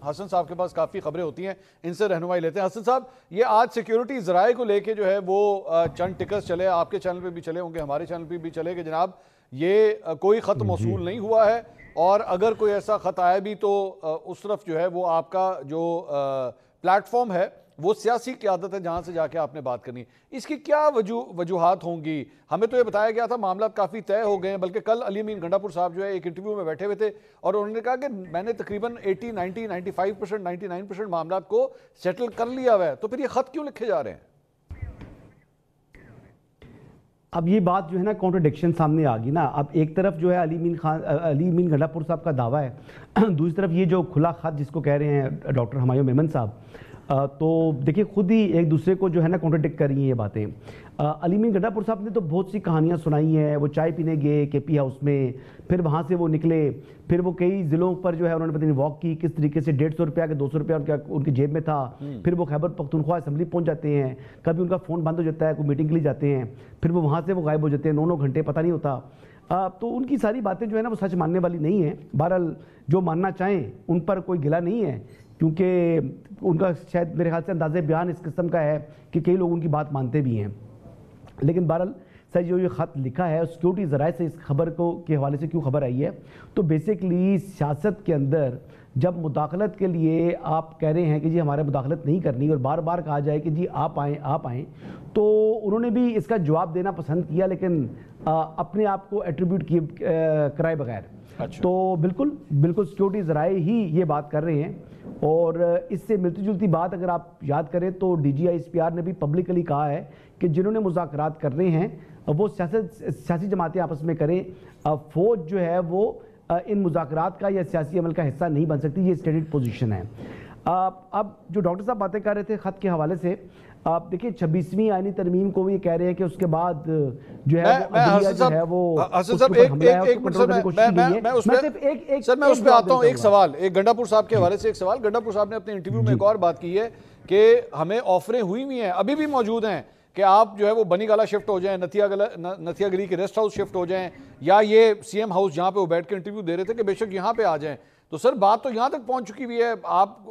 हसन साहब के पास काफ़ी खबरें होती हैं, इनसे रहनुमाई लेते हैं। हसन साहब, ये आज सिक्योरिटी ज़राए को लेके जो है वो चंद टिकट्स चले, आपके चैनल पे भी चले होंगे, हमारे चैनल पे भी चले कि जनाब ये कोई ख़त मौसूल नहीं हुआ है, और अगर कोई ऐसा ख़त आया भी तो उस तरफ जो है वो आपका जो प्लेटफॉर्म है वो सियासी क़यादत है जहां से जाके आपने बात करनी है। इसकी क्या वजूहात होंगी? हमें तो ये बताया गया था मामला काफ़ी तय हो गए हैं, बल्कि कल अली अमीन गंडापुर साहब जो है एक इंटरव्यू में बैठे हुए थे और उन्होंने कहा कि मैंने तकरीबन 80, 90, 95%, 99% मामला को सेटल कर लिया हुआ है, तो फिर ये ख़त क्यों लिखे जा रहे हैं? अब ये बात जो है ना कॉन्ट्रडिक्शन सामने आ गई ना। अब एक तरफ जो है अली अमीन गंडापुर साहब का दावा है, दूसरी तरफ ये जो खुला खत जिसको कह रहे हैं डॉक्टर हुमायूं मेमन साहब, तो देखिए खुद ही एक दूसरे को जो है ना कॉन्ट्रडिक्ट कर रही हैं ये बातें। अली अमीन गंडापुर साहब ने तो बहुत सी कहानियाँ सुनाई हैं। वो चाय पीने गए केपी हाउस में, फिर वहाँ से वो निकले, फिर वो कई ज़िलों पर जो है उन्होंने पता नहीं वॉक की, किस तरीके से 150 रुपया के 200 रुपया उनकी जेब में था। फिर वो खैबर पख्तूनख्वा असम्बली पहुँच जाते हैं, कभी उनका फ़ोन बंद हो जाता है, कोई मीटिंग के लिए जाते हैं, फिर वो वहाँ से वो गायब हो जाते हैं 9-9 घंटे, पता नहीं होता। तो उनकी सारी बातें जो है ना वो सच मानने वाली नहीं है। बहरहाल जो मानना चाहें उन पर कोई गिला नहीं है, क्योंकि उनका शायद मेरे ख्याल से अंदाज़े बयान इस किस्म का है कि कई लोग उनकी बात मानते भी हैं। लेकिन बहरहाल सर जो ये ख़त लिखा है सिक्योरिटी ज़राए से इस खबर को के हवाले से क्यों खबर आई है, तो बेसिकली सियासत के अंदर जब मुदाखलत के लिए आप कह रहे हैं कि जी हमारे मुदाखलत नहीं करनी और बार बार कहा जाए कि जी आप आएँ, तो उन्होंने भी इसका जवाब देना पसंद किया, लेकिन अपने आप को एट्रीब्यूट किए कराए बगैर। अच्छा। तो बिल्कुल सिक्योरिटी ज़राए ही ये बात कर रहे हैं। और इससे मिलती जुलती बात अगर आप याद करें तो DGISPR ने भी पब्लिकली कहा है कि जिन्होंने मुज़ाकरात कर रहे हैं वो सियासी जमातें आपस में करें, फ़ौज जो है वो इन मुज़ाकरात का या सियासी अमल का हिस्सा नहीं बन सकती, ये स्टेटेड पोजीशन है। अब जो डॉक्टर साहब बातें कर रहे थे ख़त के हवाले से, आप देखिए 26वीं आईनी तरमीम को भी कह रहे हैं कि उसके बाद जो है मैं उस पे आता हूं। एक सवाल, एक गंडापुर साहब के हवाले से एक सवाल। गंडापुर साहब ने अपने इंटरव्यू में एक और बात की है कि हमें ऑफरें हुई हैं, अभी भी मौजूद हैं कि आप जो है वो बनी गाला शिफ्ट हो जाएं, नथिया गली के रेस्ट हाउस शिफ्ट हो जाएं, या ये CM हाउस जहां पे वो बैठ के इंटरव्यू दे रहे थे कि बेशक यहां पे आ जाएं। तो सर बात तो यहां तक पहुंच चुकी हुई है, आप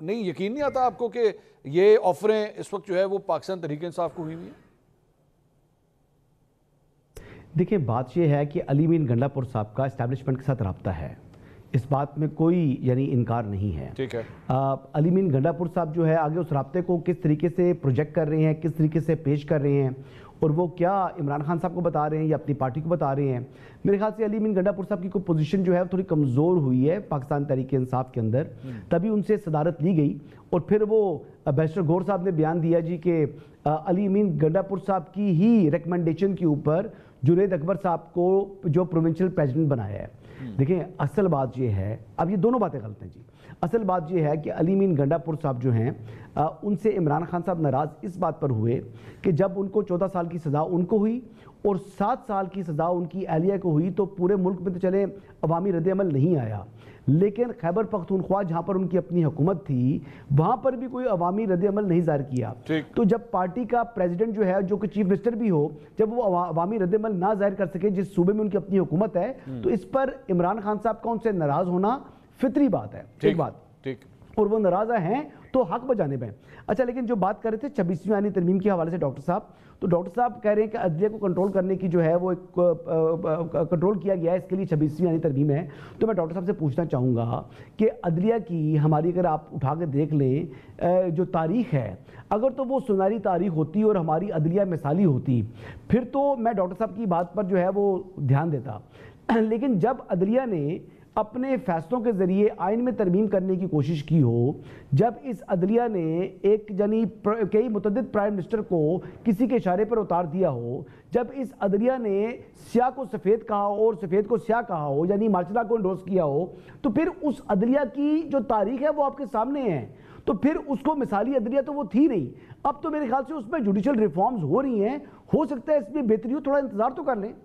नहीं, यकीन नहीं आता आपको कि ये ऑफरें इस वक्त जो है वो पाकिस्तान तहरीक-ए-इंसाफ को हुई हुई है? देखिए बात यह है कि अली अमीन गंडापुर साहब का एस्टैब्लिशमेंट के साथ रब्ता है, इस बात में कोई यानी इनकार नहीं है। ठीक है। अली अमीन गंडापुर साहब जो है आगे उस रब्ते को किस तरीके से प्रोजेक्ट कर रहे हैं, किस तरीके से पेश कर रहे हैं, और वो क्या इमरान खान साहब को बता रहे हैं या अपनी पार्टी को बता रहे हैं, मेरे ख्याल से अली अमीन गंडापुर साहब की कोई पोजीशन जो है थोड़ी कमज़ोर हुई है पाकिस्तान तहरीक-ए-इंसाफ के अंदर, तभी उनसे सदारत ली गई। और फिर वो बैरिस्टर गौर साहब ने बयान दिया जी कि अली अमीन गंडापुर साहब की ही रिकमेंडेशन के ऊपर जुनैद अकबर साहब को जो प्रोविंशियल प्रेसिडेंट बनाया है। देखिए असल बात ये है, अब ये दोनों बातें गलत हैं जी। असल बात ये है कि अली अमीन गंडापुर साहब जो हैं उनसे इमरान खान साहब नाराज़ इस बात पर हुए कि जब उनको 14 साल की सज़ा उनको हुई और 7 साल की सज़ा उनकी अहलिया को हुई, तो पूरे मुल्क में तो चले अवामी रद्द-ए-अमल नहीं आया, लेकिन खैबर पख्तूनख्वा जहाँ पर उनकी अपनी हुकूमत थी वहाँ पर भी कोई अवामी रद्द-ए-अमल नहीं ज़ाहिर किया। तो जब पार्टी का प्रेसिडेंट जो है, जो कि चीफ मिनिस्टर भी हो, जब वो अवामी रद्द-ए-अमल ना ज़ाहिर कर सके जिस सूबे में उनकी अपनी हुकूमत है, तो इस पर इमरान खान साहब का उनसे नाराज़ होना फितरी बात है। एक बात, और वो नाराज़ा हैं तो हक बजाने में। अच्छा, लेकिन जो बात कर रहे थे 26वीं आईनी तरमीम के हवाले से डॉक्टर साहब, तो डॉक्टर साहब कह रहे हैं कि अदलिया को कंट्रोल करने की जो है वो एक कंट्रोल किया गया है, इसके लिए 26वीं आईनी तरमीम है। तो मैं डॉक्टर साहब से पूछना चाहूँगा कि अदलिया की हमारी अगर आप उठा के देख लें जो तारीख़ है, अगर तो वो सुनहरी तारीख़ होती और हमारी अदलिया मिसाली होती, फिर तो मैं डॉक्टर साहब की बात पर जो है वो ध्यान देता। लेकिन जब अदलिया ने अपने फैसलों के ज़रिए आइन में तरमीम करने की कोशिश की हो, जब इस अदलिया ने एक यानी कई मुतअद्दिद प्राइम मिनिस्टर को किसी के इशारे पर उतार दिया हो, जब इस अदलिया ने स्याह को सफ़ेद कहा हो और सफ़ेद को स्याह कहा हो, यानी मार्शल लॉ को इंडोर्स किया हो, तो फिर उस अदलिया की जो तारीख़ है वो आपके सामने है। तो फिर उसको मिसाली अदलिया तो वो थी नहीं। अब तो मेरे ख्याल से उसमें जुडिशल रिफॉर्म्स हो रही हैं, हो सकता है इसमें बेहतरी हो, थोड़ा इंतज़ार तो कर लें।